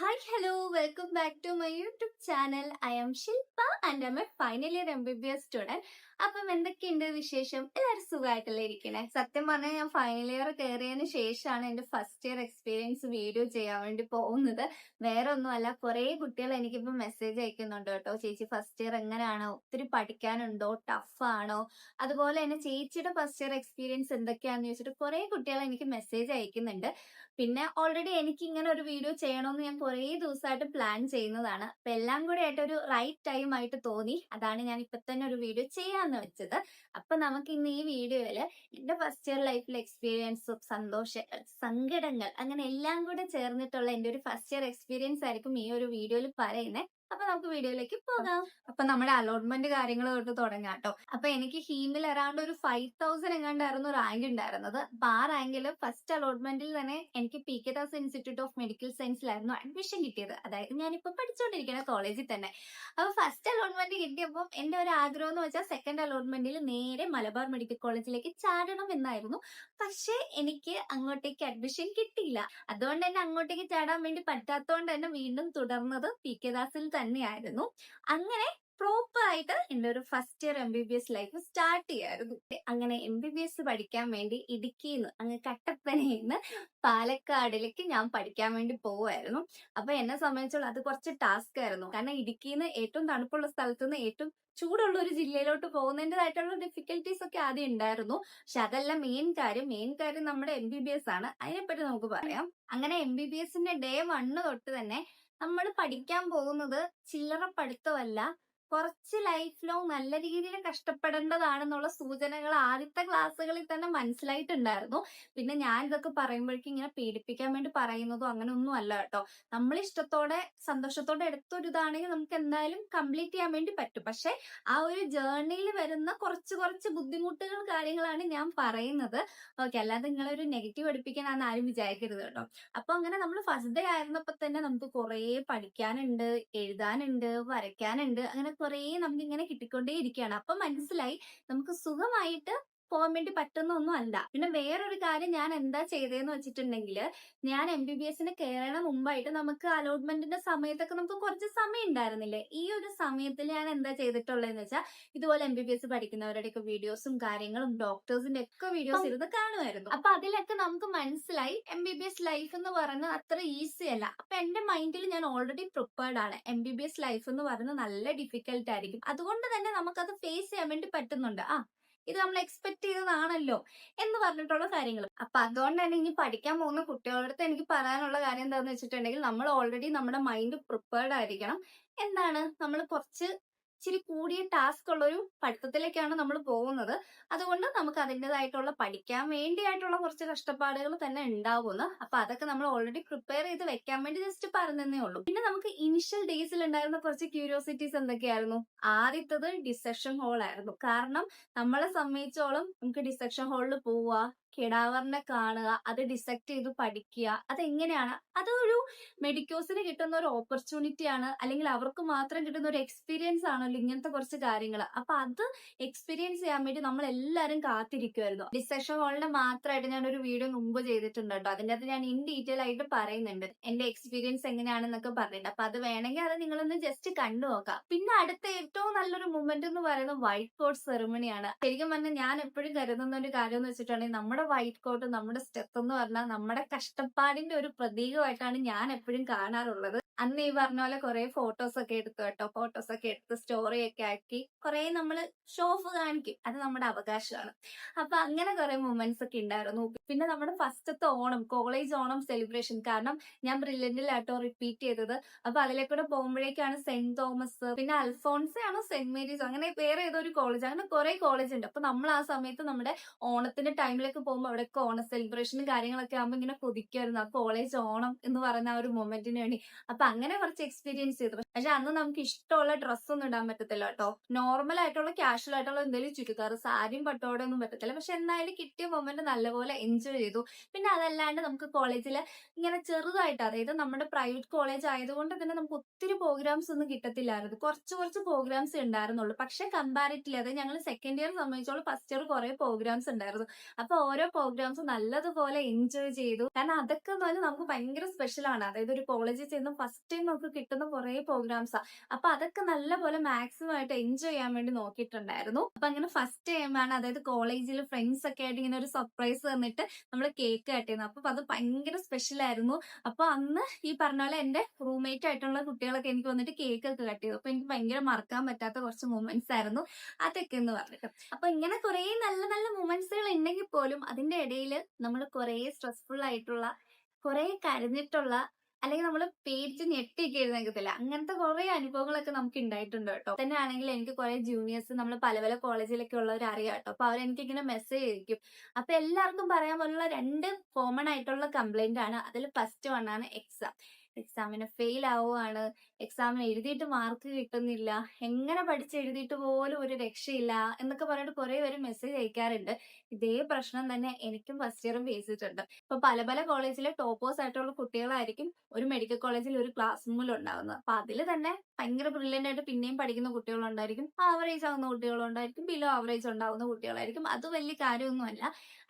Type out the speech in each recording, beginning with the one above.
Hi, hello, welcome back to my YouTube channel. I am Shilpa and I'm a final year MBBS student. അപ്പം എന്തൊക്കെയുണ്ട് വിശേഷം? എല്ലാവരും സുഖമായിട്ടല്ലേ ഇരിക്കണേ? സത്യം പറഞ്ഞാൽ ഞാൻ ഫൈനൽ ഇയർ കയറിയതിന് ശേഷമാണ് എന്റെ ഫസ്റ്റ് ഇയർ എക്സ്പീരിയൻസ് വീഡിയോ ചെയ്യാൻ വേണ്ടി പോകുന്നത്. വേറെ ഒന്നുമല്ല, കുറെ കുട്ടികൾ എനിക്കിപ്പോ മെസ്സേജ് അയക്കുന്നുണ്ട് കേട്ടോ. ചേച്ചി ഫസ്റ്റ് ഇയർ എങ്ങനെയാണോ, ഒത്തിരി പഠിക്കാനുണ്ടോ, ടഫ് ആണോ, അതുപോലെ തന്നെ ചേച്ചിയുടെ ഫസ്റ്റ് ഇയർ എക്സ്പീരിയൻസ് എന്തൊക്കെയാണെന്ന് ചോദിച്ചിട്ട് കുറെ കുട്ടികൾ എനിക്ക് മെസ്സേജ് അയക്കുന്നുണ്ട്. പിന്നെ ഓൾറെഡി എനിക്ക് ഇങ്ങനെ ഒരു വീഡിയോ ചെയ്യണമെന്ന് ഞാൻ കുറേ ദിവസമായിട്ട് പ്ലാൻ ചെയ്യുന്നതാണ്. അപ്പൊ എല്ലാം കൂടെ ആയിട്ട് ഒരു റൈറ്റ് ടൈം ആയിട്ട് തോന്നി. അതാണ് ഞാൻ ഇപ്പൊ തന്നെ ഒരു വീഡിയോ ചെയ്യാന്ന് വെച്ചത്. അപ്പൊ നമുക്ക് ഇന്ന് ഈ വീഡിയോയില് എന്റെ ഫസ്റ്റ് ഇയർ ലൈഫിലെ എക്സ്പീരിയൻസും സന്തോഷങ്ങൾ, സങ്കടങ്ങൾ, അങ്ങനെ എല്ലാം കൂടെ ചേർന്നിട്ടുള്ള എന്റെ ഒരു ഫസ്റ്റ് ഇയർ എക്സ്പീരിയൻസ് ആയിരിക്കും ഈ ഒരു വീഡിയോയിൽ പറയുന്നത്. അപ്പൊ നമുക്ക് വീഡിയോയിലേക്ക് പോകാം. അപ്പൊ നമ്മുടെ അലോട്ട്മെന്റ് കാര്യങ്ങൾ തൊട്ട് തുടങ്ങാം കേട്ടോ. അപ്പൊ എനിക്ക് ഹീമിൽ അറൗണ്ട് ഒരു 5000 എങ്ങാണ്ടായിരുന്നു റാങ്ക് ഉണ്ടായിരുന്നത്. അപ്പൊ ആ റാങ്കിൽ ഫസ്റ്റ് അലോട്ട്മെന്റിൽ തന്നെ എനിക്ക് P K Das institute of medical സയൻസിലായിരുന്നു അഡ്മിഷൻ കിട്ടിയത്. അതായത് ഞാനിപ്പോ പഠിച്ചുകൊണ്ടിരിക്കുന്ന കോളേജിൽ തന്നെ. അപ്പൊ ഫസ്റ്റ് അലോട്ട്മെന്റ് കിട്ടിയപ്പോൾ എന്റെ ഒരു ആഗ്രഹം എന്ന് വെച്ചാൽ സെക്കൻഡ് അലോട്ട്മെന്റിൽ നേരെ മലബാർ മെഡിക്കൽ കോളേജിലേക്ക് ചാടണം എന്നായിരുന്നു. പക്ഷെ എനിക്ക് അങ്ങോട്ടേക്ക് അഡ്മിഷൻ കിട്ടിയില്ല. അതുകൊണ്ട് തന്നെ അങ്ങോട്ടേക്ക് ചാടാൻ വേണ്ടി പറ്റാത്തതുകൊണ്ട് തന്നെ വീണ്ടും തുടർന്നത് പി കെ ദാസിൽ തന്നെയായിരുന്നു. അങ്ങനെ പ്രോപ്പർ ആയിട്ട് എന്റെ ഒരു first year MBBS life start ചെയ്യായിരുന്നു. അങ്ങനെ MBBS പഠിക്കാൻ വേണ്ടി ഇടുക്കിന്ന് അങ്ങ് കട്ടപ്പനയിന്ന് പാലക്കാടിലേക്ക് ഞാൻ പഠിക്കാൻ വേണ്ടി പോവായിരുന്നു. അപ്പൊ എന്നെ സംബന്ധിച്ചുള്ള അത് കുറച്ച് ടാസ്ക് ആയിരുന്നു. കാരണം ഇടുക്കിന്ന് ഏറ്റവും തണുപ്പുള്ള സ്ഥലത്ത് നിന്ന് ഏറ്റവും ചൂടുള്ള ഒരു ജില്ലയിലോട്ട് പോകുന്നതിൻ്റെതായിട്ടുള്ള ഡിഫിക്കൽട്ടീസ് ഒക്കെ ആദ്യം ഉണ്ടായിരുന്നു. പക്ഷെ അതല്ല മെയിൻ കാര്യം നമ്മുടെ MBBS ആണ്. അതിനെപ്പറ്റി നമുക്ക് പറയാം. അങ്ങനെ MBBSന്റെ ഡേ 1 തൊട്ട് തന്നെ നമ്മൾ പഠിക്കാൻ പോകുന്നത് ചില്ലറ പഠിത്തമല്ല, കുറച്ച് ലൈഫ് ലോങ് നല്ല രീതിയിൽ കഷ്ടപ്പെടേണ്ടതാണെന്നുള്ള സൂചനകൾ ആദ്യത്തെ ക്ലാസ്സുകളിൽ തന്നെ മനസ്സിലായിട്ടുണ്ടായിരുന്നു. പിന്നെ ഞാൻ ഇതൊക്കെ പറയുമ്പോഴേക്കും ഇങ്ങനെ പീഡിപ്പിക്കാൻ വേണ്ടി പറയുന്നതോ അങ്ങനെ ഒന്നും അല്ല കേട്ടോ. നമ്മൾ ഇഷ്ടത്തോടെ സന്തോഷത്തോടെ എടുത്തൊരു ഇതാണെങ്കിൽ നമുക്ക് എന്തായാലും കംപ്ലീറ്റ് ചെയ്യാൻ വേണ്ടി പറ്റും. പക്ഷെ ആ ഒരു ജേർണിയിൽ വരുന്ന കുറച്ച് ബുദ്ധിമുട്ടുകൾ കാര്യങ്ങളാണ് ഞാൻ പറയുന്നത്. ഓക്കെ, അല്ലാതെ നിങ്ങളൊരു നെഗറ്റീവ് പഠിപ്പിക്കാനാണ് ആരും വിചാരിക്കരുത് കേട്ടോ. അപ്പൊ അങ്ങനെ നമ്മൾ ഫസ്റ്റ് ഡേ ആയിരുന്നപ്പോ തന്നെ നമുക്ക് കുറെ പഠിക്കാനുണ്ട്, എഴുതാനുണ്ട്, വരയ്ക്കാനുണ്ട്, അങ്ങനെ കുറെ നമുക്ക് ഇങ്ങനെ കിട്ടിക്കൊണ്ടേ ഇരിക്കുകയാണ്. അപ്പൊ മനസ്സിലായി നമുക്ക് സുഖമായിട്ട് പോകാൻ വേണ്ടി പറ്റുന്നൊന്നും അല്ല. പിന്നെ വേറൊരു കാര്യം ഞാൻ എന്താ ചെയ്തതെന്ന് വെച്ചിട്ടുണ്ടെങ്കിൽ, ഞാൻ MBBSന് കയറണ മുമ്പായിട്ട് നമുക്ക് അലോട്ട്മെന്റിന്റെ സമയത്തൊക്കെ നമുക്ക് കുറച്ച് സമയം ഉണ്ടായിരുന്നില്ലേ. ഈ ഒരു സമയത്തിൽ ഞാൻ എന്താ ചെയ്തിട്ടുള്ളതെന്ന് വെച്ചാൽ ഇതുപോലെ MBBS പഠിക്കുന്നവരുടെയൊക്കെ വീഡിയോസും കാര്യങ്ങളും ഡോക്ടേഴ്സിന്റെ ഒക്കെ വീഡിയോസ് ഇരുന്ന് കാണുമായിരുന്നു. അപ്പൊ അതിലൊക്കെ നമുക്ക് മനസ്സിലായി MBBS ലൈഫ് എന്ന് പറയുന്നത് അത്ര ഈസി അല്ല. അപ്പൊ എന്റെ മൈൻഡിൽ ഞാൻ ഓൾറെഡി പ്രിപ്പയർഡ് ആണ്. MBBS ലൈഫ് എന്ന് പറയുന്നത് നല്ല ഡിഫിക്കൽട്ട് ആയിരിക്കും. അതുകൊണ്ട് തന്നെ നമുക്കത് ഫേസ് ചെയ്യാൻ വേണ്ടി പറ്റുന്നുണ്ട്. ഇത് നമ്മൾ എക്സ്പെക്ട് ചെയ്തതാണല്ലോ എന്ന് പറഞ്ഞിട്ടുള്ള കാര്യങ്ങൾ. അപ്പൊ അതുകൊണ്ട് തന്നെ ഇനി പഠിക്കാൻ പോകുന്ന കുട്ടികളുടെ അടുത്ത് എനിക്ക് പറയാനുള്ള കാര്യം എന്താണെന്ന് വെച്ചിട്ടുണ്ടെങ്കിൽ, നമ്മൾ ഓൾറെഡി നമ്മുടെ മൈൻഡ് പ്രിപ്പയർഡ് ആയിരിക്കണം. എന്താണ്, നമ്മൾ ഇച്ചിരി കൂടിയ ടാസ്ക് ഉള്ള ഒരു പഠിത്തത്തിലേക്കാണ് നമ്മൾ പോകുന്നത്. അതുകൊണ്ട് നമുക്ക് അതിൻ്റെതായിട്ടുള്ള പഠിക്കാൻ വേണ്ടിയായിട്ടുള്ള കുറച്ച് കഷ്ടപ്പാടുകൾ തന്നെ ഉണ്ടാവുന്നു. അപ്പൊ അതൊക്കെ നമ്മൾ ഓൾറെഡി പ്രിപ്പയർ ചെയ്ത് വെക്കാൻ വേണ്ടി ജസ്റ്റ് പറഞ്ഞതേ ഉള്ളൂ. പിന്നെ നമുക്ക് ഇനിഷ്യൽ ഡേയ്സിൽ ഉണ്ടായിരുന്ന കുറച്ച് ക്യൂരിയോസിറ്റീസ് എന്തൊക്കെയായിരുന്നു? ആദ്യത്തത് ഡിസെക്ഷൻ ഹോൾ ആയിരുന്നു. കാരണം നമ്മളെ സംബന്ധിച്ചോളം നമുക്ക് ഡിസെക്ഷൻ ഹോളിൽ പോവുക, കിടാവറിനെ കാണുക, അത് ഡിസെക്ട് ചെയ്ത് പഠിക്കുക, അതെങ്ങനെയാണ്, അതൊരു മെഡിക്കോസിന് കിട്ടുന്ന ഒരു ഓപ്പർച്യൂണിറ്റി ആണ്, അല്ലെങ്കിൽ അവർക്ക് മാത്രം കിട്ടുന്ന ഒരു എക്സ്പീരിയൻസ് ആണല്ലോ ഇങ്ങനത്തെ കുറച്ച് കാര്യങ്ങൾ. അപ്പൊ അത് എക്സ്പീരിയൻസ് ചെയ്യാൻ വേണ്ടി നമ്മൾ എല്ലാവരും കാത്തിരിക്കുമായിരുന്നു. ഡിസെക്ഷൻ ഹോളിന്റെ മാത്രമായിട്ട് ഞാൻ ഒരു വീഡിയോ മുമ്പ് ചെയ്തിട്ടുണ്ട് കേട്ടോ. അതിൻ്റെ അകത്ത് ഞാൻ ഇൻ ഡീറ്റെയിൽ ആയിട്ട് പറയുന്നുണ്ട് എന്റെ എക്സ്പീരിയൻസ് എങ്ങനെയാണെന്നൊക്കെ പറഞ്ഞിട്ട്. അപ്പൊ അത് വേണമെങ്കിൽ അത് നിങ്ങളൊന്ന് ജസ്റ്റ് കണ്ടു നോക്കാം. പിന്നെ അടുത്ത ഏറ്റവും നല്ലൊരു മൂമെന്റ് എന്ന് പറയുന്നത് വൈറ്റ് കോട്ട് സെറിമണിയാണ്. ശരിക്കും പറഞ്ഞാൽ ഞാൻ എപ്പോഴും കരുതുന്ന ഒരു കാര്യം എന്ന് വെച്ചിട്ടുണ്ടെങ്കിൽ, നമ്മുടെ വൈറ്റ് കോട്ട്, നമ്മുടെ സ്റ്റെപ്പ് എന്ന് പറഞ്ഞാൽ നമ്മുടെ കഷ്ടപ്പാടിന്റെ ഒരു പ്രതീകമായിട്ടാണ് ഞാൻ എപ്പോഴും കാണാറുള്ളത്. അന്ന് ഈ പറഞ്ഞ പോലെ കുറെ ഫോട്ടോസ് ഒക്കെ എടുത്തു കേട്ടോ. ഫോട്ടോസ് ഒക്കെ എടുത്ത് സ്റ്റോറി ഒക്കെ ആക്കി കുറെ നമ്മള് ഷോ ഓഫ് കാണിക്കും. അത് നമ്മുടെ അവകാശമാണ്. അപ്പൊ അങ്ങനെ കുറെ മൊമെന്റ്സ് ഒക്കെ ഉണ്ടായിരുന്നു. പിന്നെ നമ്മുടെ ഫസ്റ്റത്തെ ഓണം, കോളേജ് ഓണം സെലിബ്രേഷൻ, കാരണം ഞാൻ ബ്രില്യന്റിലാട്ടോ റിപ്പീറ്റ് ചെയ്തത്. അപ്പൊ അതിലേക്കൂടെ പോകുമ്പോഴേക്കാണ് സെന്റ് തോമസ്, പിന്നെ അൽഫോൺസ് ആണോ സെന്റ് മേരീസ്, അങ്ങനെ വേറെ ഏതോ ഒരു കോളേജ്, അങ്ങനെ കുറെ കോളേജ് ഉണ്ട്. അപ്പൊ നമ്മൾ ആ സമയത്ത് നമ്മുടെ ഓണത്തിന്റെ ടൈമിലേക്ക് പോകുമ്പോൾ അവിടെയൊക്കെ ഓണ സെലിബ്രേഷനും കാര്യങ്ങളൊക്കെ ആകുമ്പോൾ ഇങ്ങനെ കൊതിക്കുമായിരുന്നു ആ കോളേജ് ഓണം എന്ന് പറയുന്ന ആ ഒരു മൊമെന്റിന് വേണ്ടി. അപ്പൊ അങ്ങനെ കുറച്ച് എക്സ്പീരിയൻസ് ചെയ്തു. പക്ഷെ അന്ന് നമുക്ക് ഇഷ്ടമുള്ള ഡ്രസ്സൊന്നും ഇടാൻ പറ്റത്തില്ല കേട്ടോ. നോർമൽ ആയിട്ടുള്ള ക്യാഷ്വൽ ആയിട്ടുള്ള എന്തെങ്കിലും ചുരിദാർ, സാരിയും പട്ടോടെ ഒന്നും പറ്റത്തില്ല. പക്ഷെ എന്നാലും കിട്ടിയ മൊമെന്റ് നല്ലപോലെ എൻജോയ് ചെയ്തു. പിന്നെ അതല്ലാണ്ട് നമുക്ക് കോളേജിൽ ഇങ്ങനെ ചെറുതായിട്ട്, അതായത് നമ്മുടെ പ്രൈവറ്റ് കോളേജ് ആയതുകൊണ്ട് തന്നെ നമുക്ക് ഒത്തിരി പ്രോഗ്രാംസ് ഒന്നും കിട്ടത്തില്ലായിരുന്നു. കുറച്ച് കുറച്ച് പ്രോഗ്രാംസ് ഉണ്ടായിരുന്നുള്ളൂ. പക്ഷെ കമ്പാരിറ്റീവ്ലി, അതായത് ഞങ്ങൾ സെക്കൻഡ് ഇയർ സംബന്ധിച്ചോളം ഫസ്റ്റ് ഇയർ കുറെ പ്രോഗ്രാംസ് ഉണ്ടായിരുന്നു. അപ്പൊ ഓരോ പ്രോഗ്രാംസും നല്ലതുപോലെ എൻജോയ് ചെയ്തു. കാരണം അതൊക്കെ എന്ന് പറഞ്ഞാൽ നമുക്ക് ഭയങ്കര സ്പെഷ്യൽ ആണ്. അതായത് ഒരു കോളേജിൽ ചെന്ന് ഫസ്റ്റ് ടൈം നമുക്ക് കിട്ടുന്ന കുറെ പ്രോഗ്രാംസാ. അപ്പൊ അതൊക്കെ നല്ലപോലെ മാക്സിമം ആയിട്ട് എൻജോയ് ചെയ്യാൻ വേണ്ടി നോക്കിയിട്ടുണ്ടായിരുന്നു. അപ്പൊ അങ്ങനെ ഫസ്റ്റ് ടൈമാണ്, അതായത് കോളേജിൽ ഫ്രണ്ട്സ് ഒക്കെ ആയിട്ട് ഇങ്ങനെ ഒരു സർപ്രൈസ് തന്നിട്ട് നമ്മൾ കേക്ക് കട്ട് ചെയ്യുന്നത്. അപ്പൊ അത് ഭയങ്കര സ്പെഷ്യൽ ആയിരുന്നു. അപ്പൊ അന്ന് ഈ പറഞ്ഞ പോലെ എന്റെ റൂംമേറ്റ് ആയിട്ടുള്ള കുട്ടികളൊക്കെ എനിക്ക് വന്നിട്ട് കേക്ക് ഒക്കെ കട്ട് ചെയ്തു. അപ്പൊ എനിക്ക് ഭയങ്കര മറക്കാൻ പറ്റാത്ത കുറച്ച് മൊമെന്റ്സ് ആയിരുന്നു അതൊക്കെ എന്ന് പറഞ്ഞിട്ട്. അപ്പൊ ഇങ്ങനെ കുറെ നല്ല നല്ല മൊമെന്റ്സുകൾ ഉണ്ടെങ്കിൽ പോലും അതിന്റെ ഇടയിൽ നമ്മൾ കുറെ സ്ട്രെസ്ഫുൾ ആയിട്ടുള്ള, കുറെ കരഞ്ഞിട്ടുള്ള, അല്ലെങ്കിൽ നമ്മൾ പേടിച്ച് ഞെട്ടിയൊക്കെ എഴുന്നേക്കത്തില്ല, അങ്ങനത്തെ കുറെ അനുഭവങ്ങളൊക്കെ നമുക്ക് ഉണ്ടായിട്ടുണ്ട് കേട്ടോ. തന്നെ ആണെങ്കിൽ എനിക്ക് കുറെ ജൂനിയേഴ്സ് നമ്മൾ പല പല കോളേജിലൊക്കെ ഉള്ളവർ അറിയാം കേട്ടോ. അപ്പൊ അവരെനിക്ക് ഇങ്ങനെ മെസ്സേജ് അയക്കും. അപ്പൊ എല്ലാവർക്കും പറയാൻ പോലുള്ള രണ്ട് കോമൺ ആയിട്ടുള്ള കംപ്ലൈന്റ് ആണ്. അതിൽ ഫസ്റ്റ് വൺ ആണ് എക്സാം. എക്സാമിന് ഫെയിൽ ആവുകയാണ്, എക്സാമിന് എഴുതിയിട്ട് മാർക്ക് കിട്ടുന്നില്ല, എങ്ങനെ പഠിച്ച് എഴുതിയിട്ട് പോലും ഒരു രക്ഷയില്ല എന്നൊക്കെ പറഞ്ഞിട്ട് കുറെ പേര് മെസ്സേജ് അയക്കാറുണ്ട്. ഇതേ പ്രശ്നം തന്നെ എനിക്കും ഫസ്റ്റ് ഇയറും ഫേസ് ചെയ്തിട്ടുണ്ട്. ഇപ്പൊ പല പല കോളേജിലെ ടോപ്പേഴ്സ് ആയിട്ടുള്ള കുട്ടികളായിരിക്കും ഒരു മെഡിക്കൽ കോളേജിൽ ഒരു ക്ലാസ് റൂമിൽ ഉണ്ടാകുന്നത്. അപ്പൊ അതിൽ തന്നെ ഭയങ്കര ബ്രില്യന്റ് ആയിട്ട് പിന്നെയും പഠിക്കുന്ന കുട്ടികളുണ്ടായിരിക്കും, ആവറേജ് ആവുന്ന കുട്ടികളുണ്ടായിരിക്കും, ബിലോ ആവറേജ് ഉണ്ടാവുന്ന കുട്ടികളായിരിക്കും. അത് വലിയ കാര്യമൊന്നുമല്ല.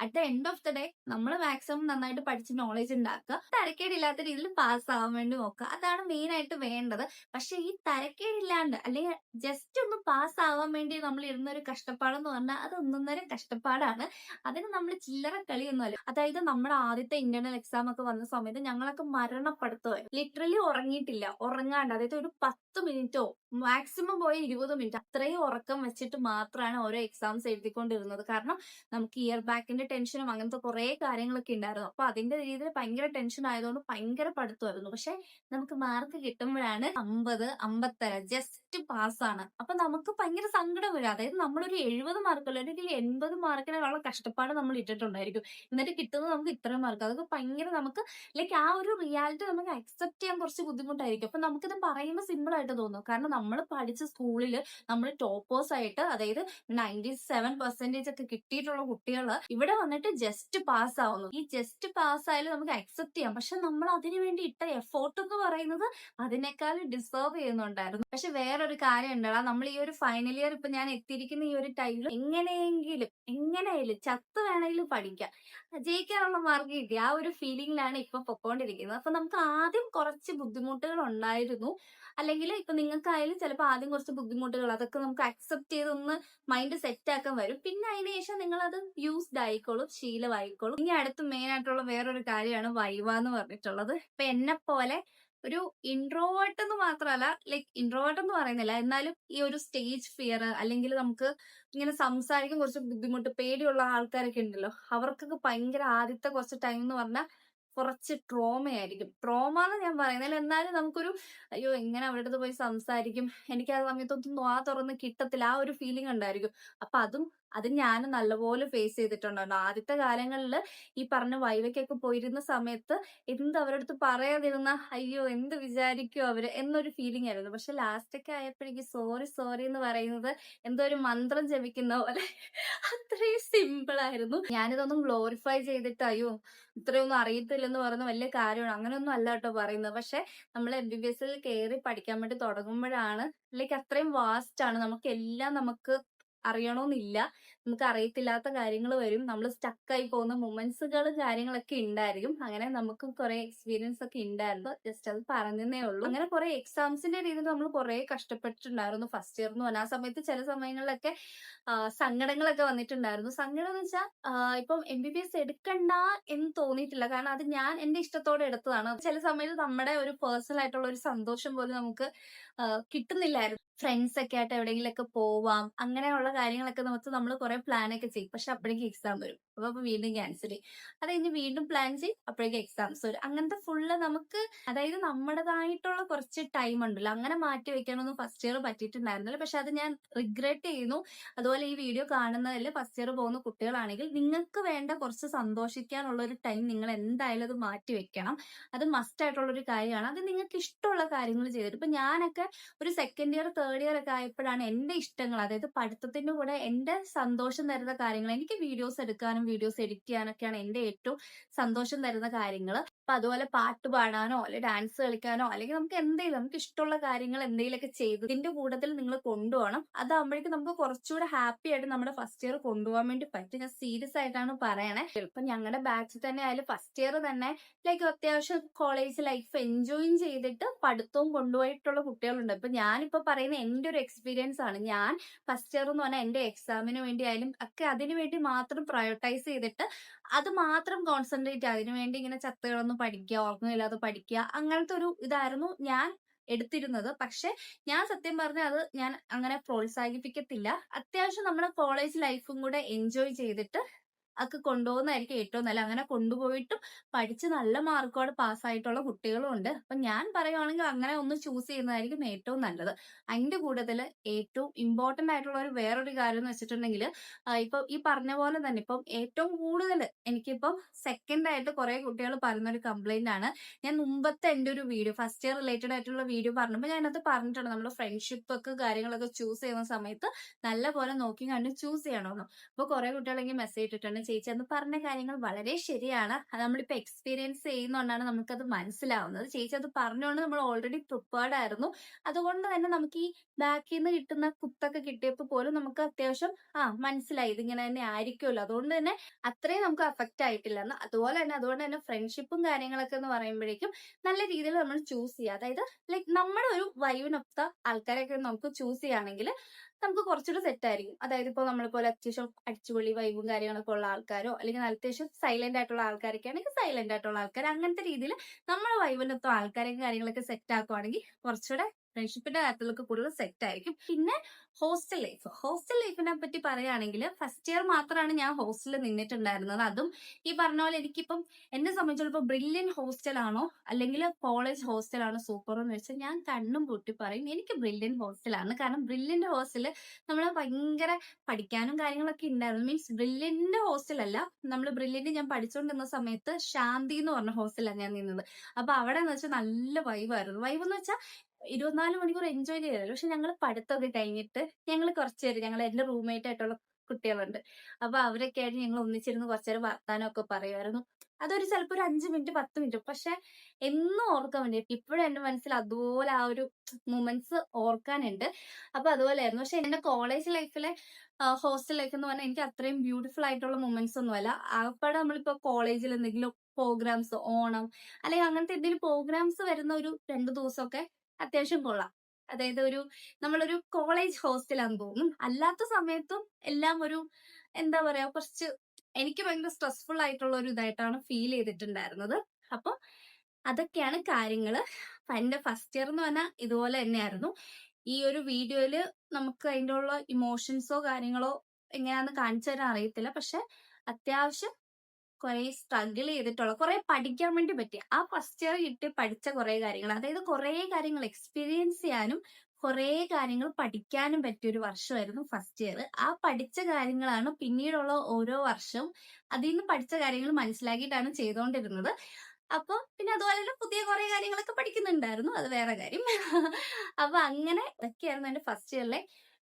At the end of the day നമ്മൾ മാക്സിമം നന്നായിട്ട് പഠിച്ച് നോളേജ് ഉണ്ടാക്കുക, തരക്കേടില്ലാത്ത രീതിയിൽ പാസ് ആവാൻ വേണ്ടി നോക്കുക. അതാണ് മെയിൻ ആയിട്ട് വേണ്ടത്. പക്ഷെ ഈ തരക്കേടില്ലാണ്ട് അല്ലെങ്കിൽ ജസ്റ്റ് ഒന്ന് പാസ് ആവാൻ വേണ്ടി നമ്മൾ ഇരുന്ന ഒരു കഷ്ടപ്പാടെന്ന് പറഞ്ഞാൽ അത് ഒന്നൊന്നര കഷ്ടപ്പാടാണ്. അതിന് നമ്മൾ ചില്ലറ കളിയൊന്നുമല്ല. അതായത് നമ്മുടെ ആദ്യത്തെ ഇന്റേണൽ എക്സാം ഒക്കെ വന്ന സമയത്ത് ഞങ്ങളൊക്കെ മരണപ്പെടുത്തുമായിരുന്നു. ലിറ്ററലി ഉറങ്ങിയിട്ടില്ല, ഉറങ്ങാണ്ട്, അതായത് ഒരു 10 മിനിറ്റോ മാക്സിമം പോയ 20 മിനിറ്റ് അത്രയും ഉറക്കം വെച്ചിട്ട് മാത്രമാണ് ഓരോ എക്സാംസ് എഴുതിക്കൊണ്ടിരുന്നത്. കാരണം നമുക്ക് ഇയർ ബാക്കിന്റെ ടെൻഷനും അങ്ങനത്തെ കുറെ കാര്യങ്ങളൊക്കെ ഉണ്ടായിരുന്നു. അപ്പൊ അതിന്റെ രീതിയിൽ ഭയങ്കര ടെൻഷൻ ആയതുകൊണ്ട് ഭയങ്കര പഠിത്തമായിരുന്നു. പക്ഷെ നമുക്ക് മാർക്ക് കിട്ടുമ്പോഴാണ് 50, 50 ജസ്റ്റ് പാസ്സാണ്. അപ്പൊ നമുക്ക് ഭയങ്കര സങ്കടം വരും. അതായത് നമ്മളൊരു 70 മാർക്കല്ല, അല്ലെങ്കിൽ 80 മാർക്കിനുള്ള കഷ്ടപ്പാട് നമ്മൾ ഇട്ടിട്ടുണ്ടായിരിക്കും. എന്നിട്ട് കിട്ടുന്നത് നമുക്ക് ഇത്രയും മാർക്ക്. അതൊക്കെ ഭയങ്കര നമുക്ക് ലൈക്ക് ആ ഒരു റിയാലിറ്റി നമുക്ക് അക്സെപ്റ്റ് ചെയ്യാൻ കുറച്ച് ബുദ്ധിമുട്ടായിരിക്കും. അപ്പൊ നമുക്കിത് പറയുമ്പോൾ സിമ്പിൾ ആയിട്ട് തോന്നും. കാരണം നമ്മൾ പഠിച്ച സ്കൂളിൽ നമ്മൾ ടോപ്പേഴ്സ് ആയിട്ട്, അതായത് 97% ഒക്കെ കിട്ടിയിട്ടുള്ള കുട്ടികൾ ഇവിടെ വന്നിട്ട് ജസ്റ്റ് പാസ് ആവുന്നു. ഈ ജസ്റ്റ് പാസ് ആയാലും നമുക്ക് അക്സെപ്റ്റ് ചെയ്യാം. പക്ഷെ നമ്മൾ അതിനു വേണ്ടി ഇട്ട എഫോർട്ട് എന്ന് പറയുന്നത് അതിനേക്കാൾ ഡിസേർവ് ചെയ്യുന്നുണ്ടായിരുന്നു. പക്ഷെ വേറൊരു കാര്യം ഉണ്ടല്ലോ, നമ്മൾ ഈ ഒരു ഫൈനൽ ഇയർ ഇപ്പൊ ഞാൻ എത്തിയിരിക്കുന്ന ഈ ഒരു ടൈമിൽ എങ്ങനെയായാലും ചത്ത് വേണമെങ്കിലും പഠിക്കാം, ജയിക്കാനുള്ള മാർക്ക് കിട്ടി, ആ ഒരു ഫീലിംഗിലാണ് ഇപ്പൊ പൊക്കോണ്ടിരിക്കുന്നത്. അപ്പൊ നമുക്ക് ആദ്യം കുറച്ച് ബുദ്ധിമുട്ടുകൾ ഉണ്ടായിരുന്നു. അല്ലെങ്കിൽ ഇപ്പൊ നിങ്ങൾക്കായാലും ചിലപ്പോൾ ആദ്യം കുറച്ച് ബുദ്ധിമുട്ടുകൾ, അതൊക്കെ നമുക്ക് അക്സെപ്റ്റ് ചെയ്തൊന്ന് മൈൻഡ് സെറ്റ് ആക്കാൻ വരും. പിന്നെ അതിന് ശേഷം നിങ്ങൾ അത് യൂസ്ഡ് ആയിക്കോളും, ശീലമായിക്കോളും. ഇനി അടുത്ത് മെയിൻ ആയിട്ടുള്ള വേറൊരു കാര്യമാണ് വൈവ എന്ന് പറഞ്ഞിട്ടുള്ളത്. ഇപ്പൊ എന്നെ പോലെ ഒരു ഇൻട്രോവേർട്ട് എന്ന് മാത്രമല്ല, ലൈക്ക് ഇൻട്രോവേർട്ട് എന്ന് പറയുന്നില്ല, എന്നാലും ഈ ഒരു സ്റ്റേജ് ഫിയർ, അല്ലെങ്കിൽ നമുക്ക് ഇങ്ങനെ സംസാരിക്കാൻ കുറച്ച് ബുദ്ധിമുട്ട്, പേടിയുള്ള ആൾക്കാരൊക്കെ ഉണ്ടല്ലോ, അവർക്കൊക്കെ ഭയങ്കര ആദ്യത്തെ കുറച്ച് ടൈം എന്ന് പറഞ്ഞാൽ കുറച്ച് ട്രോമയായിരിക്കും. ട്രോമ എന്ന് ഞാൻ പറയുന്നില്ല, എന്നാലും നമുക്കൊരു അയ്യോ എങ്ങനെ അവരുടെ അടുത്ത് പോയി സംസാരിക്കും, എനിക്ക് ആ സമയത്തൊന്നും വാ തുറന്ന് കിട്ടത്തില്ല, ആ ഒരു ഫീലിംഗ് ഉണ്ടായിരിക്കും. അപ്പൊ അത് ഞാൻ നല്ലപോലെ ഫേസ് ചെയ്തിട്ടുണ്ടായിരുന്നു ആദ്യത്തെ കാലങ്ങളിൽ. ഈ പറഞ്ഞ വൈവയ്ക്കൊക്കെ പോയിരുന്ന സമയത്ത് എന്ത് അവരുടെ അടുത്ത് പറയാതിരുന്ന അയ്യോ എന്ത് വിചാരിക്കും അവര് എന്നൊരു ഫീലിംഗ് ആയിരുന്നു. പക്ഷെ ലാസ്റ്റ് ഒക്കെ ആയപ്പോഴേക്ക് സോറി സോറി എന്ന് പറയുന്നത് എന്തോ ഒരു മന്ത്രം ജപിക്കുന്ന പോലെ അത്രയും സിമ്പിൾ ആയിരുന്നു. ഞാനിതൊന്നും ഗ്ലോറിഫൈ ചെയ്തിട്ട് അയ്യോ ഇത്രയൊന്നും അറിയത്തില്ലെന്ന് പറയുന്ന വലിയ കാര്യമാണ്, അങ്ങനെയൊന്നും അല്ല കേട്ടോ പറയുന്നത്. പക്ഷെ നമ്മൾ MBBS കയറി പഠിക്കാൻ വേണ്ടി തുടങ്ങുമ്പോഴാണ് ലൈക്ക് അത്രയും വാസ്റ്റ് ആണ്. നമുക്ക് അറിയണമെന്നില്ല, നമുക്ക് അറിയത്തില്ലാത്ത കാര്യങ്ങൾ വരും, നമ്മൾ സ്റ്റക്കായി പോകുന്ന മൊമെന്റ്സുകളും കാര്യങ്ങളൊക്കെ ഉണ്ടായിരിക്കും. അങ്ങനെ നമുക്കും കുറെ എക്സ്പീരിയൻസ് ഒക്കെ ഉണ്ടായിരുന്നു. ജസ്റ്റ് അത് പറഞ്ഞതേ ഉള്ളൂ. അങ്ങനെ കുറെ എക്സാംസിന്റെ രീതിയിൽ നമ്മൾ കുറെ കഷ്ടപ്പെട്ടിട്ടുണ്ടായിരുന്നു ഫസ്റ്റ് ഇയർ എന്ന് പറഞ്ഞാൽ. ആ സമയത്ത് ചില സമയങ്ങളിലൊക്കെ സങ്കടങ്ങളൊക്കെ വന്നിട്ടുണ്ടായിരുന്നു. സങ്കടം എന്ന് വെച്ചാൽ ഇപ്പം MBBS എടുക്കണ്ട എന്ന് തോന്നിയിട്ടില്ല, കാരണം അത് ഞാൻ എന്റെ ഇഷ്ടത്തോടെ എടുത്തതാണ്. ചില സമയത്ത് നമ്മുടെ ഒരു പേഴ്സണൽ ആയിട്ടുള്ള ഒരു സന്തോഷം പോലും നമുക്ക് കിട്ടുന്നില്ലായിരുന്നു. ഫ്രണ്ട്സ് ഒക്കെ ആയിട്ട് എവിടെയെങ്കിലും ഒക്കെ പോവാം, അങ്ങനെയുള്ള കാര്യങ്ങളൊക്കെ നമ്മൾ കുറെ പ്ലാൻ ഒക്കെ ചെയ്യും. പക്ഷെ അപ്പോഴേക്കും എക്സാം വരും. അപ്പൊ വീണ്ടും ക്യാൻസൽ ചെയ്യും. അത് കഴിഞ്ഞ് വീണ്ടും പ്ലാൻ ചെയ്യും, അപ്പോഴേക്കും എക്സാംസ് വരും. അങ്ങനത്തെ ഫുള്ള് നമുക്ക് അതായത് നമ്മുടേതായിട്ടുള്ള കുറച്ച് ടൈം ഉണ്ടല്ലോ, അങ്ങനെ മാറ്റി വെക്കാനൊന്നും ഫസ്റ്റ് ഇയർ പറ്റിയിട്ടുണ്ടായിരുന്നില്ല. പക്ഷെ അത് ഞാൻ റിഗ്രറ്റ് ചെയ്യുന്നു. അതുപോലെ ഈ വീഡിയോ കാണുന്നതിൽ ഫസ്റ്റ് ഇയർ പോകുന്ന കുട്ടികളാണെങ്കിൽ നിങ്ങൾക്ക് വേണ്ട കുറച്ച് സന്തോഷിക്കാനുള്ള ഒരു ടൈം നിങ്ങൾ എന്തായാലും അത് മാറ്റി വെക്കണം. അത് മസ്റ്റ് ആയിട്ടുള്ള ഒരു കാര്യമാണ്. അത് നിങ്ങൾക്ക് ഇഷ്ടമുള്ള കാര്യങ്ങൾ ചെയ്തിട്ട് ഇപ്പൊ ഞാനൊക്കെ ഒരു സെക്കൻഡ് ഇയർ തേർഡ് ഇയർ ഒക്കെ ആയപ്പോഴാണ് എന്റെ ഇഷ്ടങ്ങൾ, അതായത് പഠിത്തത്തിന്റെ കൂടെ എന്റെ സന്തോഷം തരുന്ന കാര്യങ്ങൾ, എനിക്ക് വീഡിയോസ് എടുക്കാനും വീഡിയോസ് എഡിറ്റ് ചെയ്യാനൊക്കെയാണ് എന്റെ ഏറ്റവും സന്തോഷം തരുന്ന കാര്യങ്ങൾ. അപ്പൊ അതുപോലെ പാട്ട് പാടാനോ അല്ലെങ്കിൽ ഡാൻസ് കളിക്കാനോ അല്ലെങ്കിൽ നമുക്ക് എന്തെങ്കിലും നമുക്ക് ഇഷ്ടമുള്ള കാര്യങ്ങൾ എന്തെങ്കിലുമൊക്കെ ചെയ്ത് ഇതിന്റെ കൂട്ടത്തിൽ നിങ്ങൾ കൊണ്ടുപോകണം. അതാകുമ്പോഴേക്കും നമുക്ക് കുറച്ചുകൂടെ ഹാപ്പി ആയിട്ട് നമ്മുടെ ഫസ്റ്റ് ഇയർ കൊണ്ടുപോകാൻ വേണ്ടി പറ്റും. ഞാൻ സീരിയസ് ആയിട്ടാണ് പറയണേ. ഇപ്പൊ ഞങ്ങളുടെ ബാച്ചിൽ തന്നെ ആയാലും ഫസ്റ്റ് ഇയർ തന്നെ ലൈക്ക് അത്യാവശ്യം കോളേജ് ലൈഫ് എൻജോയും ചെയ്തിട്ട് പഠിത്തവും കൊണ്ടുപോയിട്ടുള്ള കുട്ടികളുണ്ട്. ഇപ്പൊ ഞാനിപ്പോ പറയുന്ന എന്റെ ഒരു എക്സ്പീരിയൻസ് ആണ്. ഞാൻ ഫസ്റ്റ് ഇയർ എന്ന് പറഞ്ഞാൽ എന്റെ എക്സാമിന് വേണ്ടി ആയാലും ഒക്കെ അതിനു വേണ്ടി മാത്രം പ്രയോറിറ്റൈസ് ചെയ്തിട്ട് അത് മാത്രം കോൺസെൻട്രേറ്റ്, അതിനു വേണ്ടി ഇങ്ങനെ ചത്തുകളൊന്നും പഠിക്കുക, ഓർമ്മയില്ലാതെ പഠിക്കുക, അങ്ങനത്തെ ഒരു ഇതായിരുന്നു ഞാൻ എടുത്തിരുന്നത്. പക്ഷെ ഞാൻ സത്യം പറഞ്ഞാൽ അത് ഞാൻ അങ്ങനെ പ്രോത്സാഹിപ്പിക്കത്തില്ല. അത്യാവശ്യം നമ്മുടെ കോളേജ് ലൈഫും കൂടെ എൻജോയ് ചെയ്തിട്ട് ഒക്കെ കൊണ്ടുപോകുന്നതായിരിക്കും ഏറ്റവും നല്ല. അങ്ങനെ കൊണ്ടുപോയിട്ടും പഠിച്ച് നല്ല മാർക്കോടെ പാസ്സായിട്ടുള്ള കുട്ടികളും ഉണ്ട്. അപ്പൊ ഞാൻ പറയുവാണെങ്കിൽ അങ്ങനെ ഒന്ന് ചൂസ് ചെയ്യുന്നതായിരിക്കും ഏറ്റവും നല്ലത്. അതിന്റെ കൂട്ടത്തില് ഏറ്റവും ഇമ്പോർട്ടന്റ് ആയിട്ടുള്ള ഒരു വേറൊരു കാര്യം എന്ന് വെച്ചിട്ടുണ്ടെങ്കിൽ, ഇപ്പൊ ഈ പറഞ്ഞ പോലെ തന്നെ ഇപ്പം ഏറ്റവും കൂടുതൽ എനിക്കിപ്പം സെക്കൻഡ് ആയിട്ട് കുറെ കുട്ടികൾ പറയുന്ന ഒരു കംപ്ലൈന്റ് ആണ്. ഞാൻ മുമ്പത്തെ എന്റെ ഒരു വീഡിയോ ഫസ്റ്റ് ഇയർ റിലേറ്റഡ് ആയിട്ടുള്ള വീഡിയോ പറഞ്ഞപ്പോൾ ഞാനത് പറഞ്ഞിട്ടുണ്ട്, നമ്മൾ ഫ്രണ്ട്ഷിപ്പ് ഒക്കെ കാര്യങ്ങളൊക്കെ ചൂസ് ചെയ്യുന്ന സമയത്ത് നല്ല പോലെ നോക്കി കണ്ട് ചൂസ് ചെയ്യണമെന്ന്. അപ്പൊ കുറെ കുട്ടികളെങ്കിൽ മെസ്സേജ് ഇട്ടിട്ടുണ്ട്, ചേച്ചി അന്ന് പറഞ്ഞ കാര്യങ്ങൾ വളരെ ശരിയാണ്, അത് നമ്മളിപ്പോ എക്സ്പീരിയൻസ് ചെയ്യുന്നതുകൊണ്ടാണ് നമുക്കത് മനസ്സിലാവുന്നത്. ചേച്ചി അത് പറഞ്ഞുകൊണ്ട് നമ്മൾ ഓൾറെഡി പ്രിപ്പയർഡ് ആയിരുന്നു. അതുകൊണ്ട് തന്നെ നമുക്ക് ഈ ബാക്കിൽ നിന്ന് കിട്ടുന്ന കുത്തൊക്കെ കിട്ടിയപ്പോൾ പോലും നമുക്ക് അത്യാവശ്യം മനസ്സിലായി ഇതിങ്ങനെ തന്നെ ആയിരിക്കുമല്ലോ. അതുകൊണ്ട് തന്നെ അത്രയും നമുക്ക് അഫക്റ്റ് ആയിട്ടില്ല എന്ന്. അതുകൊണ്ട് തന്നെ ഫ്രണ്ട്ഷിപ്പും കാര്യങ്ങളൊക്കെ എന്ന് പറയുമ്പോഴേക്കും നല്ല രീതിയിൽ നമ്മൾ ചൂസ് ചെയ്യുക. അതായത് ലൈക്ക് നമ്മുടെ ഒരു വൈവിനൊത്ത ആൾക്കാരെയൊക്കെ നമുക്ക് ചൂസ് ചെയ്യുകയാണെങ്കിൽ നമുക്ക് കുറച്ചുകൂടി സെറ്റ് ആയിരിക്കും. അതായത് ഇപ്പോൾ നമ്മളിപ്പോൾ അത്യാവശ്യം അടിച്ചുപൊളി വൈബും കാര്യങ്ങളൊക്കെ ഉള്ള ആൾക്കാരോ അല്ലെങ്കിൽ അത്യാവശ്യം സൈലന്റ് ആയിട്ടുള്ള ആൾക്കാരൊക്കെ ആണെങ്കിൽ സൈലന്റ് ആയിട്ടുള്ള ആൾക്കാർ, അങ്ങനത്തെ രീതിയിൽ നമ്മുടെ വൈബിനൊത്ത ആൾക്കാരെയും കാര്യങ്ങളൊക്കെ സെറ്റ് ആക്കുവാണെങ്കിൽ കുറച്ചുകൂടെ ഫ്രണ്ട്ഷിപ്പിന്റെ കാര്യത്തിലൊക്കെ കൂടുതൽ സെറ്റ് ആയിരിക്കും. പിന്നെ ഹോസ്റ്റൽ ലൈഫിനെ പറ്റി പറയുകയാണെങ്കിൽ ഫസ്റ്റ് ഇയർ മാത്രമാണ് ഞാൻ ഹോസ്റ്റലിൽ നിന്നിട്ടുണ്ടായിരുന്നത്. അതും ഈ പറഞ്ഞ പോലെ എനിക്കിപ്പം എന്നെ സംബന്ധിച്ചിടത്തോളം ബ്രില്യൻ ഹോസ്റ്റലാണോ അല്ലെങ്കിൽ കോളേജ് ഹോസ്റ്റലാണോ സൂപ്പർ എന്ന് വെച്ചാൽ ഞാൻ കണ്ണും പൂട്ടി പറയും എനിക്ക് ബ്രില്യൻ ഹോസ്റ്റലാണ്. കാരണം ബ്രില്യന്റെ ഹോസ്റ്റല് നമ്മൾ ഭയങ്കര പഠിക്കാനും കാര്യങ്ങളൊക്കെ ഉണ്ടായിരുന്നു. മീൻസ് ബ്രില്യന്റെ ഹോസ്റ്റലല്ല, നമ്മൾ ബ്രില്യന്റ് ഞാൻ പഠിച്ചുകൊണ്ടിരുന്ന സമയത്ത് ശാന്തി എന്ന് പറഞ്ഞ ഹോസ്റ്റലാണ് ഞാൻ നിന്നത്. അപ്പൊ അവിടെ എന്ന് വെച്ചാൽ നല്ല വൈബായിരുന്നു. വൈബ് എന്ന് വെച്ചാൽ 24 മണിക്കൂർ എൻജോയ് ചെയ്തല്ലോ. പക്ഷെ ഞങ്ങൾ പഠിത്തമൊക്കെ കഴിഞ്ഞിട്ട് ഞങ്ങൾ കുറച്ചുപേര്, എന്റെ റൂംമേറ്റ് ആയിട്ടുള്ള കുട്ടികളുണ്ട്, അപ്പൊ അവരൊക്കെ ആയിട്ട് ഞങ്ങൾ ഒന്നിച്ചിരുന്ന് കുറച്ചേരം വർത്താനം ഒക്കെ പറയുമായിരുന്നു. അതൊരു ചിലപ്പോൾ ഒരു 5 മിനിറ്റ് 10 മിനിറ്റ്, പക്ഷെ എന്നും ഓർക്കാൻ വേണ്ടി ഇപ്പോഴും എന്റെ മനസ്സിൽ അതുപോലെ ആ ഒരു മൊമെന്റ്സ് ഓർക്കാനുണ്ട്. അപ്പൊ അതുപോലെയായിരുന്നു. പക്ഷെ എന്റെ കോളേജ് ലൈഫിലെ ഹോസ്റ്റൽ ലൈഫ് എന്ന് പറഞ്ഞാൽ എനിക്ക് അത്രയും ബ്യൂട്ടിഫുൾ ആയിട്ടുള്ള മൊമെന്റ്സ് ഒന്നുമല്ല. ആകപ്പാടെ നമ്മളിപ്പോ കോളേജിൽ എന്തെങ്കിലും പ്രോഗ്രാംസ്, ഓണം അല്ലെങ്കിൽ അങ്ങനത്തെ എന്തെങ്കിലും പ്രോഗ്രാംസ് വരുന്ന ഒരു 2 ദിവസമൊക്കെ അത്യാവശ്യം കൊള്ളാം. അതായത് നമ്മളൊരു കോളേജ് ഹോസ്റ്റലാന്ന് തോന്നും. അല്ലാത്ത സമയത്തും എല്ലാം ഒരു എന്താ പറയാ, കുറച്ച് എനിക്ക് ഭയങ്കര സ്ട്രെസ്ഫുൾ ആയിട്ടുള്ള ഒരു ഇതായിട്ടാണ് ഫീൽ ചെയ്തിട്ടുണ്ടായിരുന്നത്. അപ്പൊ അതൊക്കെയാണ് കാര്യങ്ങള്. അപ്പൊ എന്റെ ഫസ്റ്റ് ഇയർ എന്ന് പറഞ്ഞാൽ ഇതുപോലെ തന്നെയായിരുന്നു. ഈ ഒരു വീഡിയോയില് നമുക്ക് അതിൻ്റെ ഉള്ള ഇമോഷൻസോ കാര്യങ്ങളോ എങ്ങനെയാന്ന് കാണിച്ചു തരാൻ അറിയത്തില്ല. പക്ഷെ അത്യാവശ്യം കുറെ സ്ട്രഗിൾ ചെയ്തിട്ടുള്ള, കുറെ പഠിക്കാൻ വേണ്ടി പറ്റിയ, ആ ഫസ്റ്റ് ഇയർ കിട്ടി പഠിച്ച കുറെ കാര്യങ്ങൾ, അതായത് കുറെ കാര്യങ്ങൾ എക്സ്പീരിയൻസ് ചെയ്യാനും കുറെ കാര്യങ്ങൾ പഠിക്കാനും പറ്റിയ ഒരു വർഷമായിരുന്നു ഫസ്റ്റ് ഇയർ. ആ പഠിച്ച കാര്യങ്ങളാണ് പിന്നീടുള്ള ഓരോ വർഷവും അതിൽ നിന്ന് പഠിച്ച കാര്യങ്ങൾ മനസ്സിലാക്കിയിട്ടാണ് ചെയ്തുകൊണ്ടിരുന്നത്. അപ്പൊ പിന്നെ അതുപോലെ തന്നെ പുതിയ കുറെ കാര്യങ്ങളൊക്കെ പഠിക്കുന്നുണ്ടായിരുന്നു, അത് വേറെ കാര്യം. അപ്പൊ അങ്ങനെ ഇതൊക്കെയായിരുന്നു എന്റെ ഫസ്റ്റ് ഇയറിലെ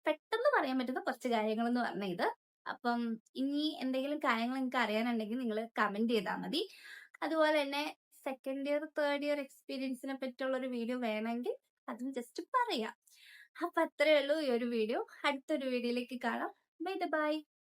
പെട്ടെന്ന് പറയാൻ പറ്റുന്ന കുറച്ച് കാര്യങ്ങൾ എന്ന് പറഞ്ഞ ഇത്. അപ്പം ഇനി എന്തെങ്കിലും കാര്യങ്ങൾ നിങ്ങൾക്ക് അറിയാനുണ്ടെങ്കിൽ നിങ്ങൾ കമന്റ് ചെയ്താൽ മതി. അതുപോലെ തന്നെ സെക്കൻഡ് ഇയർ തേർഡ് ഇയർ എക്സ്പീരിയൻസിനെ പറ്റിയുള്ള ഒരു വീഡിയോ വേണമെങ്കിൽ അതും ജസ്റ്റ് പറയാം. അപ്പൊ അത്രയേ ഉള്ളൂ ഈ ഒരു വീഡിയോ. അടുത്തൊരു വീഡിയോയിലേക്ക് കാണാം. Bye bye.